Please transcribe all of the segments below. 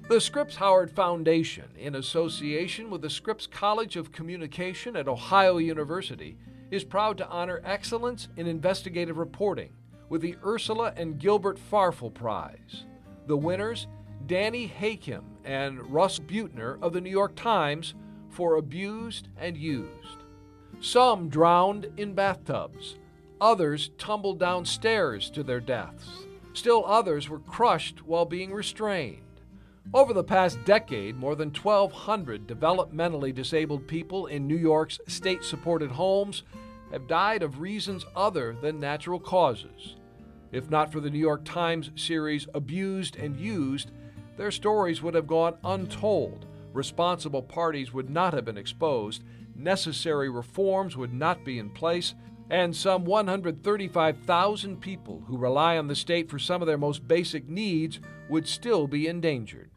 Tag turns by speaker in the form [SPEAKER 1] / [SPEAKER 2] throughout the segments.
[SPEAKER 1] The Scripps Howard Foundation, in association with the Scripps College of Communication at Ohio University, is proud to honor excellence in investigative reporting with the Ursula and Gilbert Farfel Prize. The winners, Danny Hakim and Russ Buettner of the New York Times for Abused and Used. Some drowned in bathtubs. Others tumbled downstairs to their deaths. Still others were crushed while being restrained. Over the past decade, more than 1,200 developmentally disabled people in New York's state-supported homes have died of reasons other than natural causes. If not for the New York Times series Abused and Used, their stories would have gone untold. Responsible parties would not have been exposed, necessary reforms would not be in place, and some 135,000 people who rely on the state for some of their most basic needs would still be endangered.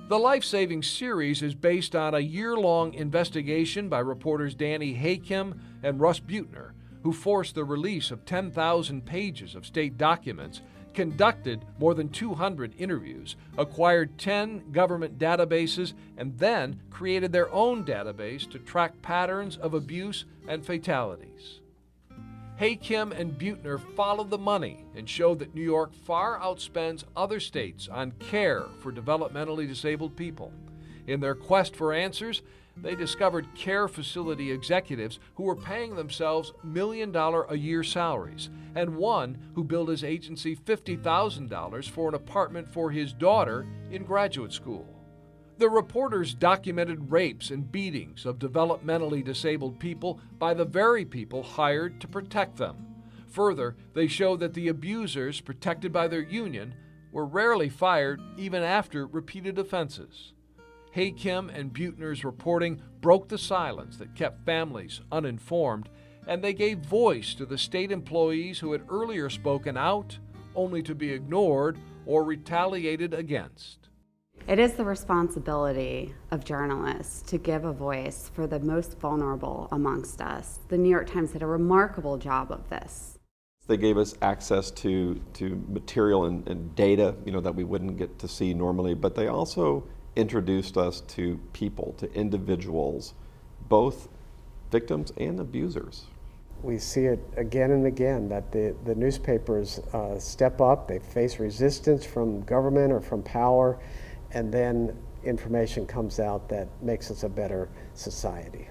[SPEAKER 1] The life-saving series is based on a year-long investigation by reporters Danny Hakim and Russ Buettner, who forced the release of 10,000 pages of state documents, conducted more than 200 interviews, acquired 10 government databases, and then created their own database to track patterns of abuse and fatalities. Hakim and Buettner followed the money and showed that New York far outspends other states on care for developmentally disabled people. In their quest for answers, they discovered care facility executives who were paying themselves million-a-year salaries, and one who billed his agency $50,000 for an apartment for his daughter in graduate school. The reporters documented rapes and beatings of developmentally disabled people by the very people hired to protect them. Further, they showed that the abusers, protected by their union, were rarely fired even after repeated offenses. Hakim and Buettner's reporting broke the silence that kept families uninformed, and they gave voice to the state employees who had earlier spoken out, only to be ignored or retaliated against.
[SPEAKER 2] It is the responsibility of journalists to give a voice for the most vulnerable amongst us. The New York Times did a remarkable job of this.
[SPEAKER 3] They gave us access to material and data, that we wouldn't get to see normally, but they also introduced us to people, to individuals, both victims and abusers.
[SPEAKER 4] We see it again and again that the newspapers step up, they face resistance from government or from power, and then information comes out that makes us a better society.